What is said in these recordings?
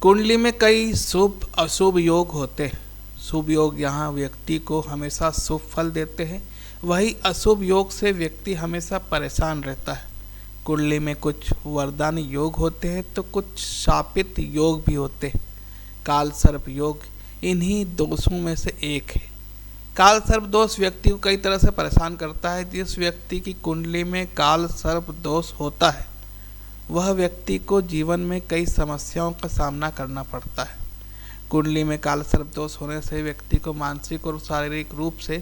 कुंडली में कई शुभ अशुभ योग होते हैं। शुभ योग यहाँ व्यक्ति को हमेशा शुभ फल देते हैं, वही अशुभ योग से व्यक्ति हमेशा परेशान रहता है। कुंडली में कुछ वरदान योग होते हैं तो कुछ शापित योग भी होते हैं। काल सर्प योग इन्हीं दोषों में से एक है। काल सर्प दोष व्यक्ति को कई तरह से परेशान करता है। जिस व्यक्ति की कुंडली में काल सर्प दोष होता है वह व्यक्ति को जीवन में कई समस्याओं का सामना करना पड़ता है। कुंडली में काल सर्प दोष होने से व्यक्ति को मानसिक और शारीरिक रूप से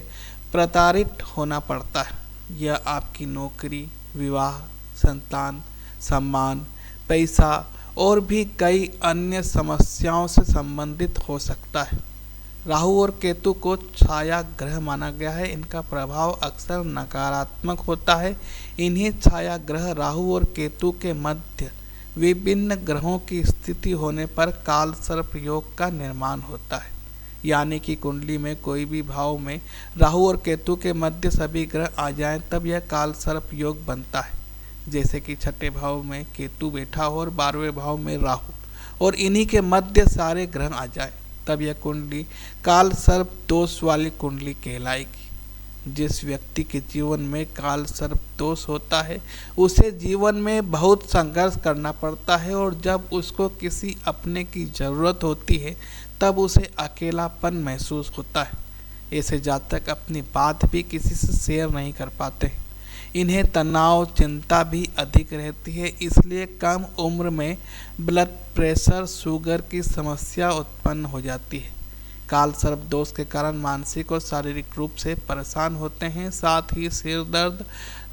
प्रताड़ित होना पड़ता है। यह आपकी नौकरी, विवाह, संतान, सम्मान, पैसा और भी कई अन्य समस्याओं से संबंधित हो सकता है। राहु और केतु को छाया ग्रह माना गया है। इनका प्रभाव अक्सर नकारात्मक होता है। इन्हीं छाया ग्रह राहु और केतु के मध्य विभिन्न ग्रहों की स्थिति होने पर काल सर्प योग का निर्माण होता है। यानी कि कुंडली में कोई भी भाव में राहु और केतु के मध्य सभी ग्रह आ जाएं तब यह काल सर्प योग बनता है। जैसे कि छठे भाव में केतु बैठा हो और 12वें भाव में राहु और इन्हीं के मध्य सारे ग्रह आ जाए तब यह कुंडली काल सर्प दोष वाली कुंडली कहलाएगी। जिस व्यक्ति के जीवन में काल सर्प दोष होता है उसे जीवन में बहुत संघर्ष करना पड़ता है और जब उसको किसी अपने की ज़रूरत होती है तब उसे अकेलापन महसूस होता है। ऐसे जातक अपनी बात भी किसी से शेयर नहीं कर पाते। इन्हें तनाव, चिंता भी अधिक रहती है, इसलिए कम उम्र में ब्लड प्रेशर, शुगर की समस्या उत्पन्न हो जाती है। काल सर्प दोष के कारण मानसिक और शारीरिक रूप से परेशान होते हैं। साथ ही सिर दर्द,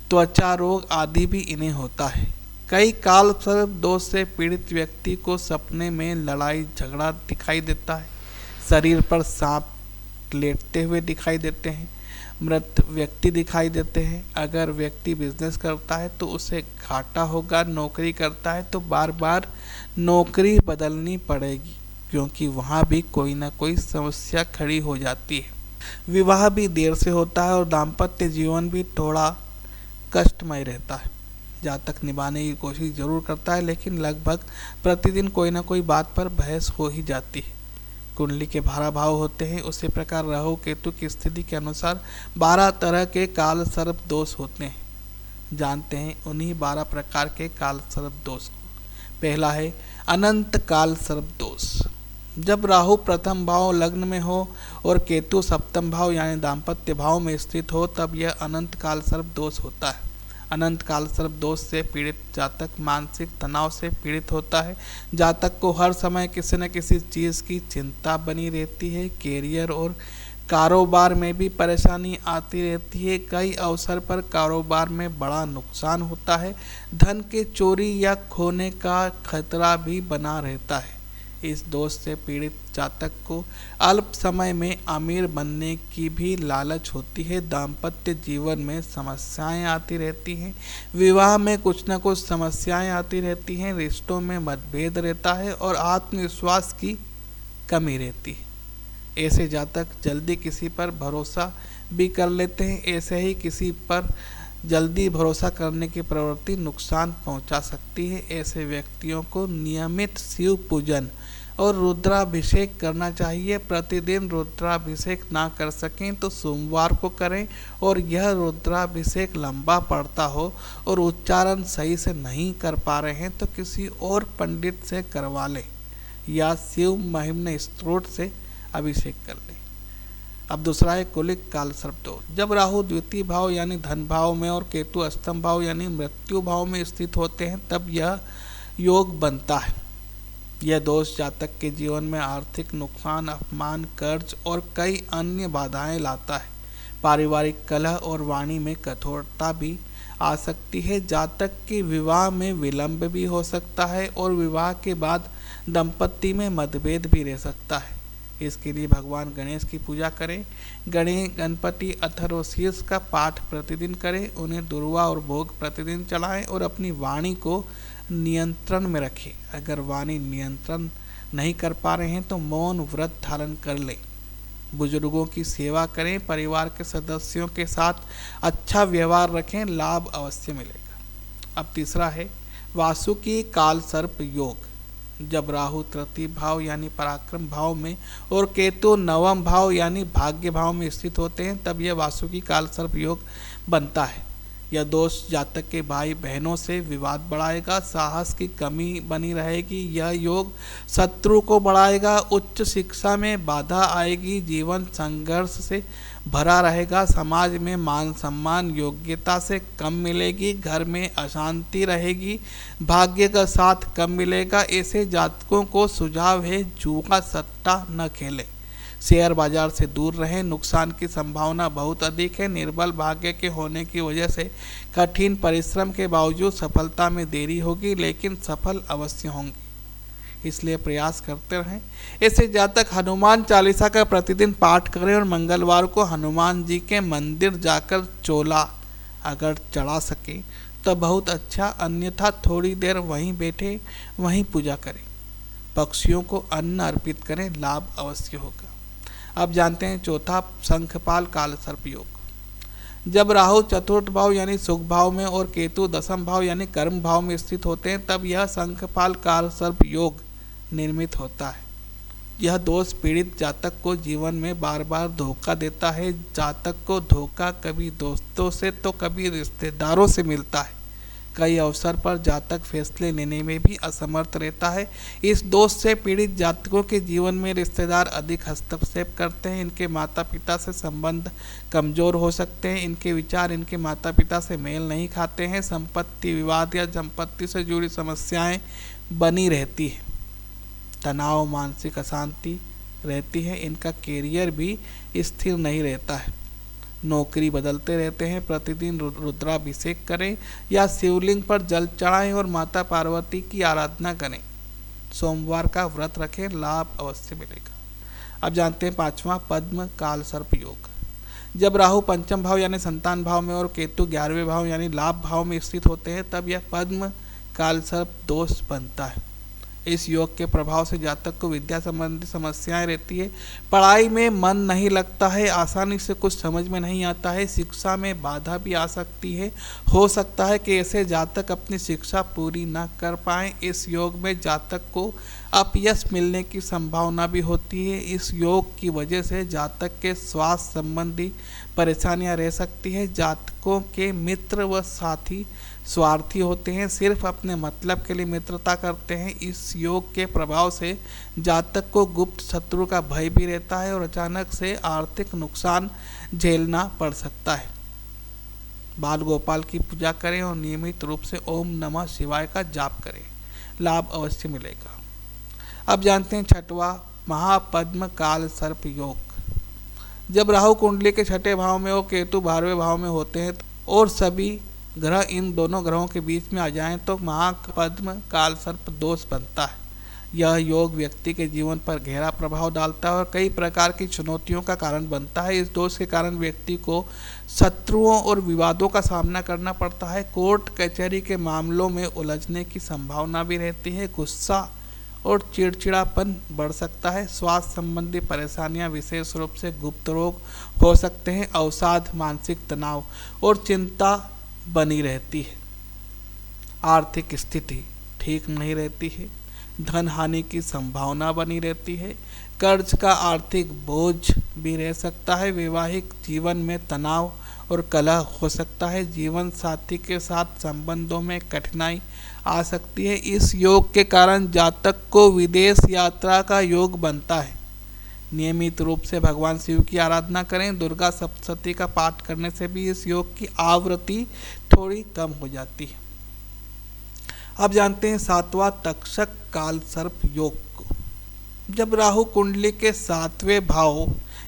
त्वचा रोग आदि भी इन्हें होता है। कई काल सर्प दोष से पीड़ित व्यक्ति को सपने में लड़ाई झगड़ा दिखाई देता है। शरीर पर सांप लेटते हुए दिखाई देते हैं। मृत व्यक्ति दिखाई देते हैं। अगर व्यक्ति बिजनेस करता है तो उसे घाटा होगा। नौकरी करता है तो बार बार नौकरी बदलनी पड़ेगी क्योंकि वहाँ भी कोई ना कोई समस्या खड़ी हो जाती है। विवाह भी देर से होता है और दाम्पत्य जीवन भी थोड़ा कष्टमय रहता है। जातक निभाने की कोशिश जरूर करता है लेकिन लगभग प्रतिदिन कोई ना कोई बात पर बहस हो ही जाती है। कुंडली के 12 भाव होते हैं। उसी प्रकार राहु केतु की स्थिति के अनुसार 12 तरह के काल सर्प दोष होते हैं। जानते हैं उन्हीं 12 प्रकार के काल सर्प दोष को। पहला है अनंत काल सर्प दोष। जब राहु प्रथम भाव लग्न में हो और केतु सप्तम भाव यानी दाम्पत्य भाव में स्थित हो तब यह अनंत काल सर्प दोष होता है। अनंत काल सर्प दोष से पीड़ित जातक मानसिक तनाव से पीड़ित होता है। जातक को हर समय किसी न किसी चीज़ की चिंता बनी रहती है। कैरियर और कारोबार में भी परेशानी आती रहती है। कई अवसर पर कारोबार में बड़ा नुकसान होता है। धन के चोरी या खोने का खतरा भी बना रहता है। इस दोष से पीड़ित जातक को अल्प समय में अमीर बनने की भी लालच होती है। दाम्पत्य जीवन में समस्याएं आती रहती हैं। विवाह में कुछ न कुछ समस्याएं आती रहती हैं। रिश्तों में मतभेद रहता है और आत्मविश्वास की कमी रहती है। ऐसे जातक जल्दी किसी पर भरोसा भी कर लेते हैं। ऐसे ही किसी पर जल्दी भरोसा करने की प्रवृत्ति नुकसान पहुंचा सकती है। ऐसे व्यक्तियों को नियमित शिव पूजन और रुद्राभिषेक करना चाहिए। प्रतिदिन रुद्राभिषेक ना कर सकें तो सोमवार को करें और यह रुद्राभिषेक लंबा पड़ता हो और उच्चारण सही से नहीं कर पा रहे हैं तो किसी और पंडित से करवा लें या शिव महिम्न स्त्रोत से अभिषेक कर लें। अब दूसरा है कुलिक काल सर्प दोष। जब राहु द्वितीय भाव यानी धन भाव में और केतु अष्टम भाव यानी मृत्यु भाव में स्थित होते हैं तब यह योग बनता है। यह दोष जातक के जीवन में आर्थिक नुकसान, अपमान, कर्ज और कई अन्य बाधाएं लाता है। पारिवारिक कलह और वाणी में कठोरता भी आ सकती है। जातक के विवाह में विलंब भी हो सकता है और विवाह के बाद दंपत्ति में मतभेद भी रह सकता है। इसके लिए भगवान गणेश की पूजा करें। गणपति अथर्वशीर्ष का पाठ प्रतिदिन करें। उन्हें दुर्वा और भोग प्रतिदिन चढ़ाएं और अपनी वाणी को नियंत्रण में रखें। अगर वाणी नियंत्रण नहीं कर पा रहे हैं तो मौन व्रत धारण कर लें। बुजुर्गों की सेवा करें। परिवार के सदस्यों के साथ अच्छा व्यवहार रखें, लाभ अवश्य मिलेगा। अब तीसरा है वासुकी काल सर्प योग। जब राहु तृतीय भाव यानी पराक्रम भाव में और केतु नवम भाव यानी भाग्य भाव में स्थित होते हैं तब यह वासुकी काल सर्प योग बनता है। यह दोष जातक के भाई बहनों से विवाद बढ़ाएगा, साहस की कमी बनी रहेगी। यह योग शत्रु को बढ़ाएगा, उच्च शिक्षा में बाधा आएगी, जीवन संघर्ष से भरा रहेगा, समाज में मान सम्मान योग्यता से कम मिलेगी, घर में अशांति रहेगी, भाग्य का साथ कम मिलेगा। ऐसे जातकों को सुझाव है जुआ सट्टा न खेलें, शेयर बाजार से दूर रहें, नुकसान की संभावना बहुत अधिक है। निर्बल भाग्य के होने की वजह से कठिन परिश्रम के बावजूद सफलता में देरी होगी, लेकिन सफल अवश्य होंगे, इसलिए प्रयास करते रहें। ऐसे जातक हनुमान चालीसा का प्रतिदिन पाठ करें और मंगलवार को हनुमान जी के मंदिर जाकर चोला अगर चढ़ा सके तो बहुत अच्छा, अन्यथा थोड़ी देर वहीं बैठे वहीं पूजा करें, पक्षियों को अन्न अर्पित करें, लाभ अवश्य होगा। अब जानते हैं चौथा शंखपाल काल सर्प योग। जब राहु चतुर्थ भाव यानी सुख भाव में और केतु दसम भाव यानी कर्म भाव में स्थित होते हैं तब यह शंखपाल काल सर्प योग निर्मित होता है। यह दोष पीड़ित जातक को जीवन में बार बार धोखा देता है। जातक को धोखा कभी दोस्तों से तो कभी रिश्तेदारों से मिलता है। कई अवसर पर जातक फैसले लेने में भी असमर्थ रहता है। इस दोष से पीड़ित जातकों के जीवन में रिश्तेदार अधिक हस्तक्षेप करते हैं। इनके माता पिता से संबंध कमजोर हो सकते हैं। इनके विचार इनके माता पिता से मेल नहीं खाते हैं। संपत्ति विवाद या संपत्ति से जुड़ी समस्याएं बनी रहती है। तनाव, मानसिक अशांति रहती है। इनका कैरियर भी स्थिर नहीं रहता है। नौकरी बदलते रहते हैं। प्रतिदिन रुद्राभिषेक करें या शिवलिंग पर जल चढ़ाएं और माता पार्वती की आराधना करें। सोमवार का व्रत रखें, लाभ अवश्य मिलेगा। अब जानते हैं पांचवा पद्म काल सर्प योग। जब राहु पंचम भाव यानी संतान भाव में और केतु 11वें भाव यानी लाभ भाव में स्थित होते हैं तब यह पद्म काल सर्प दोष बनता है। इस योग के प्रभाव से जातक को विद्या संबंधी समस्याएं रहती है। पढ़ाई में मन नहीं लगता है, आसानी से कुछ समझ में नहीं आता है, शिक्षा में बाधा भी आ सकती है। हो सकता है कि ऐसे जातक अपनी शिक्षा पूरी न कर पाएं। इस योग में जातक को अपयश मिलने की संभावना भी होती है। इस योग की वजह से जातक के स्वास्थ्य संबंधी परेशानियां रह सकती है। जातकों के मित्र व साथी स्वार्थी होते हैं, सिर्फ अपने मतलब के लिए मित्रता करते हैं। इस योग के प्रभाव से जातक को गुप्त शत्रु का भय भी रहता है और अचानक से आर्थिक नुकसान झेलना पड़ सकता है। बाल गोपाल की पूजा करें और नियमित रूप से ओम नमः शिवाय का जाप करें, लाभ अवश्य मिलेगा। अब जानते हैं छठवां महापद्म काल सर्प योग। जब राहु कुंडली के छठे भाव में और केतु 12वें भाव में होते हैं और सभी ग्रह इन दोनों ग्रहों के बीच में आ जाएं तो महापद्म काल सर्प दोष बनता है। यह योग व्यक्ति के जीवन पर गहरा प्रभाव डालता है और कई प्रकार की चुनौतियों का कारण बनता है। इस दोष के कारण व्यक्ति को शत्रुओं और विवादों का सामना करना पड़ता है। कोर्ट कचहरी के मामलों में उलझने की संभावना भी रहती है। गुस्सा और चिड़चिड़ापन बढ़ सकता है। स्वास्थ्य संबंधी परेशानियां, विशेष रूप से गुप्त रोग हो सकते हैं। अवसाद, मानसिक तनाव और चिंता बनी रहती है। आर्थिक स्थिति ठीक नहीं रहती है। धन हानि की संभावना बनी रहती है। कर्ज का आर्थिक बोझ भी रह सकता है। वैवाहिक जीवन में तनाव और कलह हो सकता है। जीवन साथी के साथ संबंधों में कठिनाई आ सकती है। इस योग के कारण जातक को विदेश यात्रा का योग बनता है। नियमित रूप से भगवान शिव की आराधना करें। दुर्गा सप्तशती का पाठ करने से भी इस योग की आवृत्ति थोड़ी कम हो जाती है। अब जानते हैं सातवां तक्षक काल सर्प योग को। जब राहु कुंडली के 7वें भाव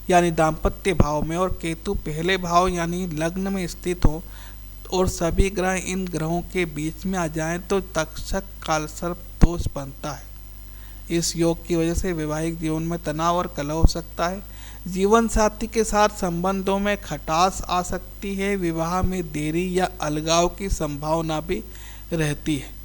यानी दाम्पत्य भाव में और केतु पहले भाव यानी लग्न में स्थित हो और सभी ग्रह इन ग्रहों के बीच में आ जाएं तो तक्षक काल सर्प दोष बनता है। इस योग की वजह से वैवाहिक जीवन में तनाव और कलह हो सकता है। जीवन साथी के साथ संबंधों में खटास आ सकती है। विवाह में देरी या अलगाव की संभावना भी रहती है।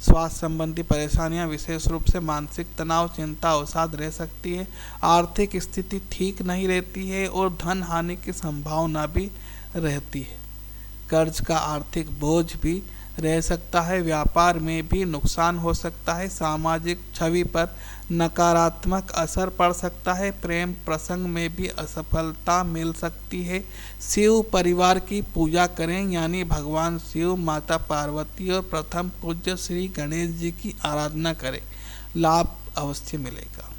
स्वास्थ्य संबंधी परेशानियां, विशेष रूप से मानसिक तनाव, चिंता, अवसाद रह सकती है। आर्थिक स्थिति ठीक नहीं रहती है और धन हानि की संभावना भी रहती है। कर्ज का आर्थिक बोझ भी रह सकता है, व्यापार में भी नुकसान हो सकता है, सामाजिक छवि पर नकारात्मक असर पड़ सकता है, प्रेम प्रसंग में भी असफलता मिल सकती है। शिव परिवार की पूजा करें, यानी भगवान शिव, माता पार्वती और प्रथम पूज्य श्री गणेश जी की आराधना करें, लाभ अवश्य मिलेगा।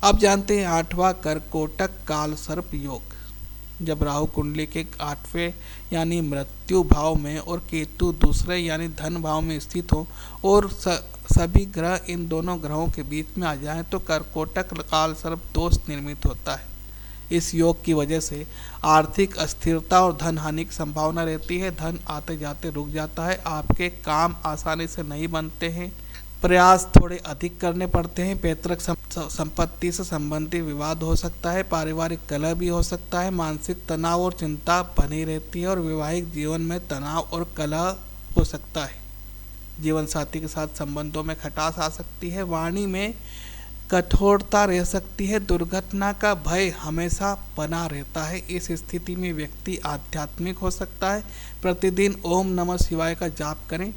अब जानते हैं 8वां कर्कोटक काल सर्प योग। जब राहु कुंडली के 8वें यानी मृत्यु भाव में और केतु दूसरे यानी धन भाव में स्थित हो और सभी ग्रह इन दोनों ग्रहों के बीच में आ जाएं तो कर्कोटक काल सर्प दोष निर्मित होता है। इस योग की वजह से आर्थिक अस्थिरता और धन हानि की संभावना रहती है। धन आते जाते रुक जाता है, आपके काम आसानी से नहीं बनते हैं, प्रयास थोड़े अधिक करने पड़ते हैं, पैतृक संपत्ति से संबंधित विवाद हो सकता है, पारिवारिक कलह भी हो सकता है, मानसिक तनाव और चिंता बनी रहती है और वैवाहिक जीवन में तनाव और कलह हो सकता है। जीवन साथी के साथ संबंधों में खटास आ सकती है, वाणी में कठोरता रह सकती है, दुर्घटना का भय हमेशा बना रहता है। इस स्थिति में व्यक्ति आध्यात्मिक हो सकता है। प्रतिदिन ओम नमः शिवाय का जाप करें,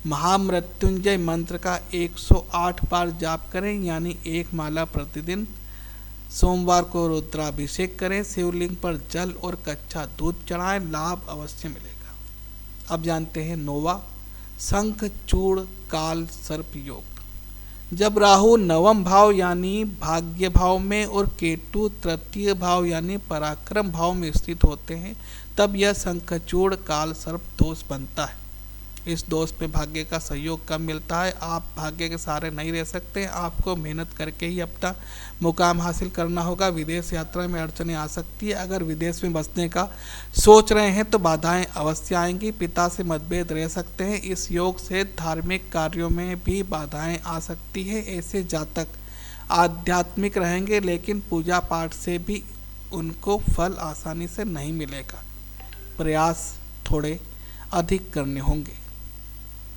महामृत्युंजय मंत्र का 108 बार जाप करें, यानी 1 माला प्रतिदिन। सोमवार को रुद्राभिषेक करें, शिवलिंग पर जल और कच्चा दूध चढ़ाएं, लाभ अवश्य मिलेगा। अब जानते हैं 9वां शंखचूड़ काल सर्प योग। जब राहु 9वें भाव यानी भाग्य भाव में और केतु तृतीय भाव यानी पराक्रम भाव में स्थित होते हैं, तब यह शंखचूड़ काल सर्प दोष बनता है। इस दोष में भाग्य का सहयोग कम मिलता है, आप भाग्य के सहारे नहीं रह सकते, आपको मेहनत करके ही अपना मुकाम हासिल करना होगा। विदेश यात्रा में अड़चनें आ सकती है, अगर विदेश में बसने का सोच रहे हैं तो बाधाएं अवश्य आएंगी, पिता से मतभेद रह सकते हैं। इस योग से धार्मिक कार्यों में भी बाधाएं आ सकती है। ऐसे जातक आध्यात्मिक रहेंगे, लेकिन पूजा पाठ से भी उनको फल आसानी से नहीं मिलेगा, प्रयास थोड़े अधिक करने होंगे।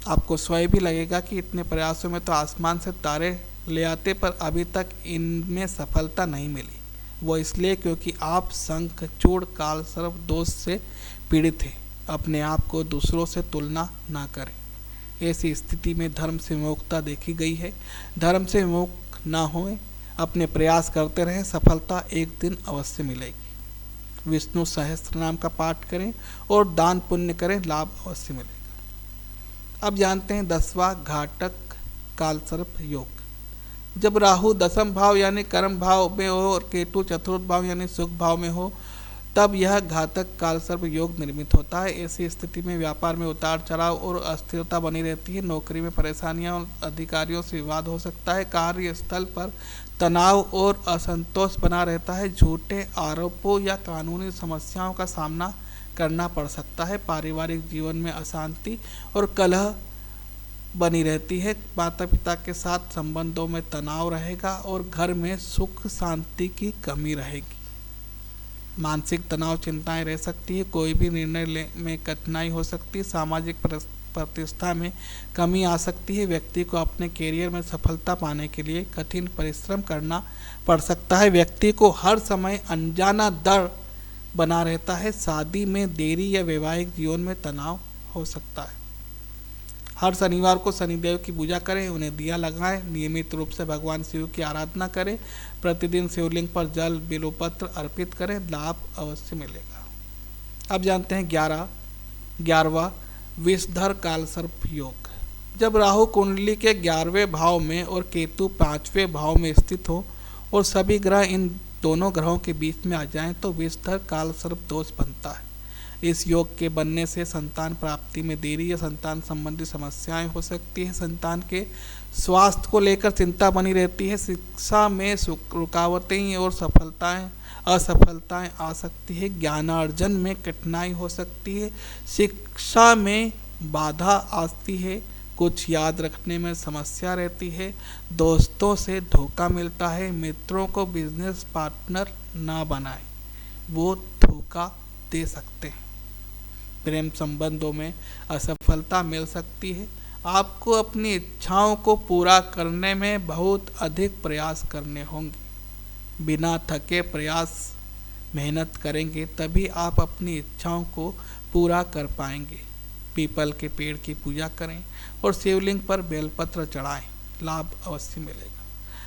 आपको स्वयं भी लगेगा कि इतने प्रयासों में तो आसमान से तारे ले आते, पर अभी तक इनमें सफलता नहीं मिली। वो इसलिए क्योंकि आप शंखचूड़ काल सर्प दोष से पीड़ित हैं। अपने आप को दूसरों से तुलना ना करें। ऐसी स्थिति में धर्म से विमुखता देखी गई है। धर्म से विमुख ना हों, अपने प्रयास करते रहें, सफलता एक दिन अवश्य मिलेगी। विष्णु सहस्त्र नाम का पाठ करें और दान पुण्य करें, लाभ अवश्य मिलेगा। अब जानते हैं 10वां घातक काल सर्प योग। जब राहु 10वें भाव यानी कर्म भाव में हो और केतु चतुर्थ भाव यानी सुख भाव में हो, तब यह घातक काल सर्प योग निर्मित होता है। ऐसी स्थिति में व्यापार में उतार चढ़ाव और अस्थिरता बनी रहती है, नौकरी में परेशानियां और अधिकारियों से विवाद हो सकता है, कार्यस्थल पर तनाव और असंतोष बना रहता है, झूठे आरोपों या कानूनी समस्याओं का सामना करना पड़ सकता है, पारिवारिक जीवन में अशांति और कलह बनी रहती है, माता पिता के साथ संबंधों में तनाव रहेगा और घर में सुख शांति की कमी रहेगी। मानसिक तनाव चिंताएं रह सकती है, कोई भी निर्णय लेने में कठिनाई हो सकती है, सामाजिक प्रतिष्ठा में कमी आ सकती है, व्यक्ति को अपने कैरियर में सफलता पाने के लिए कठिन परिश्रम करना पड़ सकता है, व्यक्ति को हर समय अनजाना डर बना रहता है, शादी में देरी या वैवाहिक जीवन में तनाव हो सकता है। हर शनिवार को शनिदेव की पूजा करें, उन्हें दिया लगाएं, नियमित रूप से भगवान शिव की आराधना करें, प्रतिदिन शिवलिंग पर जल बिल्वपत्र अर्पित करें, लाभ अवश्य मिलेगा। अब जानते हैं 11वां विषधर काल सर्प योग। जब राहु कुंडली के 11वें भाव में और केतु 5वें भाव में स्थित हो और सभी ग्रह इन दोनों ग्रहों के बीच में आ जाएं तो विषधर काल सर्प दोष बनता है। इस योग के बनने से संतान प्राप्ति में देरी या संतान संबंधी समस्याएं हो सकती है, संतान के स्वास्थ्य को लेकर चिंता बनी रहती है, शिक्षा में रुकावटें और असफलताएं आ सकती है, ज्ञानार्जन में कठिनाई हो सकती है, शिक्षा में बाधा आती है, कुछ याद रखने में समस्या रहती है, दोस्तों से धोखा मिलता है, मित्रों को बिजनेस पार्टनर ना बनाएं, वो धोखा दे सकते हैं, प्रेम संबंधों में असफलता मिल सकती है, आपको अपनी इच्छाओं को पूरा करने में बहुत अधिक प्रयास करने होंगे, बिना थके प्रयास मेहनत करेंगे तभी आप अपनी इच्छाओं को पूरा कर पाएंगे। पीपल के पेड़ की पूजा करें और शिवलिंग पर बेलपत्र चढ़ाएं, लाभ अवश्य मिलेगा।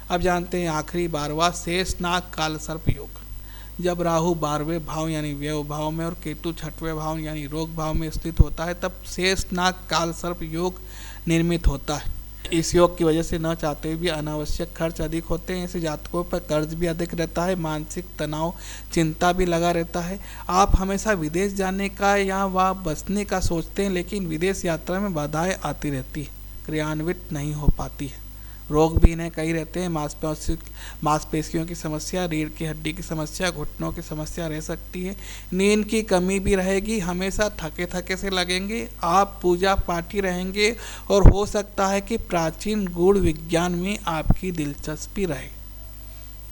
अब जानते हैं आखिरी 12वां शेषनाग काल सर्प योग। जब राहु 12वें भाव यानी व्यय भाव में और केतु 6वें भाव यानी रोग भाव में स्थित होता है तब शेषनाग काल सर्प योग निर्मित होता है। इस योग की वजह से न चाहते हुए भी अनावश्यक खर्च अधिक होते हैं। ऐसे जातकों पर कर्ज भी अधिक रहता है, मानसिक तनाव चिंता भी लगा रहता है। आप हमेशा विदेश जाने का या वहाँ बसने का सोचते हैं लेकिन विदेश यात्रा में बाधाएं आती रहती है, क्रियान्वित नहीं हो पाती है। रोग भी इन्हें कई रहते हैं, मांसपेशियों की समस्या, रीढ़ की हड्डी की समस्या, घुटनों की समस्या रह सकती है। नींद की कमी भी रहेगी, हमेशा थके थके से लगेंगे। आप पूजा पाठी रहेंगे और हो सकता है कि प्राचीन गूढ़ विज्ञान में आपकी दिलचस्पी रहे।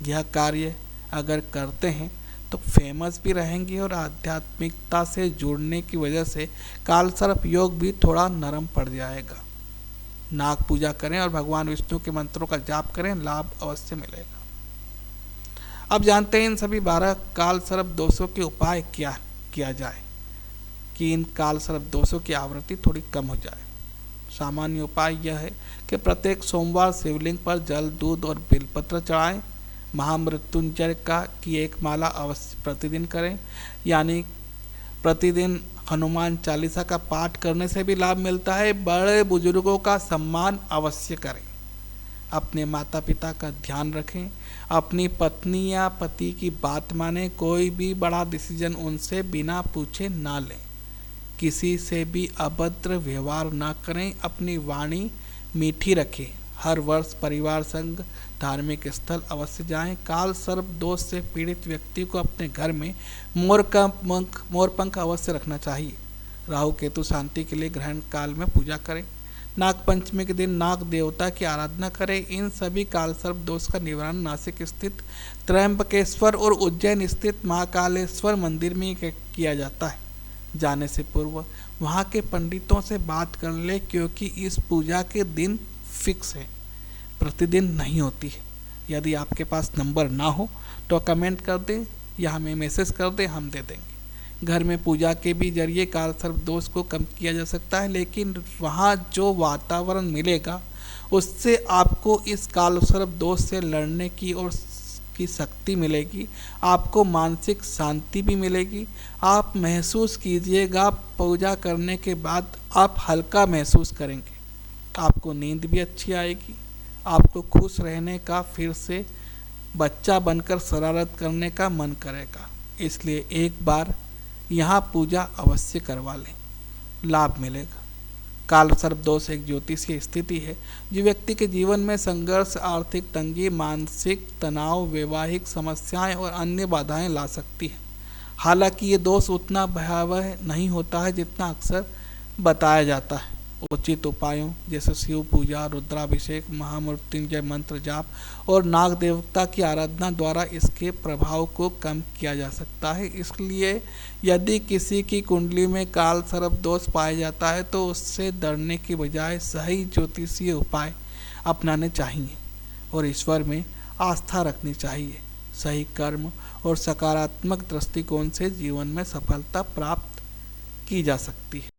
यह कार्य अगर करते हैं तो फेमस भी रहेंगे और आध्यात्मिकता से जुड़ने की वजह से कालसर्प योग भी थोड़ा नरम पड़ जाएगा। नाग पूजा करें और भगवान विष्णु के मंत्रों का जाप करें, लाभ अवश्य मिलेगा। अब जानते हैं इन सभी 12 काल सर्प दोषों के उपाय क्या किया जाए कि इन काल सर्प दोषों की आवृत्ति थोड़ी कम हो जाए। सामान्य उपाय यह है कि प्रत्येक सोमवार शिवलिंग पर जल, दूध और बेलपत्र चढ़ाएं। महामृत्युंजय की एक माला अवश्य प्रतिदिन करें, यानी प्रतिदिन हनुमान चालीसा का पाठ करने से भी लाभ मिलता है। बड़े बुजुर्गों का सम्मान अवश्य करें। अपने माता पिता का ध्यान रखें। अपनी पत्नी या पति की बात मानें। कोई भी बड़ा डिसीजन उनसे बिना पूछे ना लें। किसी से भी अभद्र व्यवहार ना करें। अपनी वाणी मीठी रखें। हर वर्ष परिवार संग धार्मिक स्थल अवश्य जाएं। काल सर्प दोष से पीड़ित व्यक्ति को अपने घर में मोरपंख अवश्य रखना चाहिए। राहु केतु शांति के लिए ग्रहण काल में पूजा करें। नाग पंचमी के दिन नाग देवता की आराधना करें। इन सभी काल सर्प दोष का निवारण नासिक स्थित त्र्यंबकेश्वर और उज्जैन स्थित महाकालेश्वर मंदिर में किया जाता है। जाने से पूर्व वहाँ के पंडितों से बात कर ले, क्योंकि इस पूजा के दिन फिक्स है, प्रतिदिन नहीं होती है। यदि आपके पास नंबर ना हो तो कमेंट कर दें या हमें मैसेज कर दें, हम दे देंगे। घर में पूजा के भी जरिए काल सर्प दोष को कम किया जा सकता है, लेकिन वहाँ जो वातावरण मिलेगा उससे आपको इस काल सर्प दोष से लड़ने की और की शक्ति मिलेगी। आपको मानसिक शांति भी मिलेगी। आप महसूस कीजिएगा पूजा करने के बाद आप हल्का महसूस करेंगे। आपको नींद भी अच्छी आएगी। आपको खुश रहने का, फिर से बच्चा बनकर शरारत करने का मन करेगा। इसलिए एक बार यहाँ पूजा अवश्य करवा लें, लाभ मिलेगा। काल सर्प दोष एक ज्योतिषीय स्थिति है जो व्यक्ति के जीवन में संघर्ष, आर्थिक तंगी, मानसिक तनाव, वैवाहिक समस्याएं और अन्य बाधाएं ला सकती है। हालांकि ये दोष उतना भयावह नहीं होता है जितना अक्सर बताया जाता है। उचित उपायों जैसे शिव पूजा, रुद्राभिषेक, महामृत्युंजय मंत्र जाप और नाग देवता की आराधना द्वारा इसके प्रभाव को कम किया जा सकता है। इसलिए यदि किसी की कुंडली में काल सर्प दोष पाया जाता है तो उससे डरने की बजाय सही ज्योतिषीय उपाय अपनाने चाहिए और ईश्वर में आस्था रखनी चाहिए। सही कर्म और सकारात्मक दृष्टिकोण से जीवन में सफलता प्राप्त की जा सकती है।